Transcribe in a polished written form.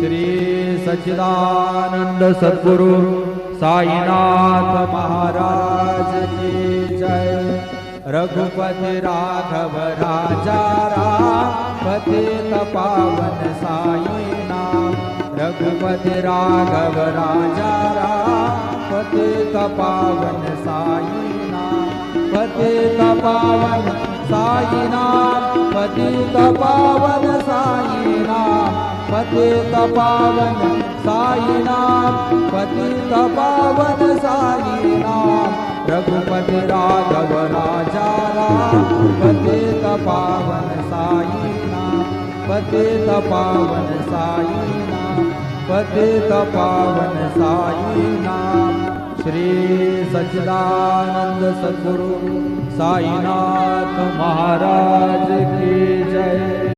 श्री सच्चिदानंद सद्गुरु साईनाथ महाराज की जय। रघुपति राघव राजा राम पतित पावन साई नाम। रघुपति राघव राजा राम पतित पावन साई नाम। पतित पावन साई नाम। पतित पावन साई नाम। पतित पावन साई नाम। पतित पावन साई नाम। रघुपति राघव राजा राम पतित पावन साई नाम। पतित पावन साई नाम। पतित पावन साई नाम। श्री सच्चिदानंद सद्गुरु साईनाथ महाराज की जय।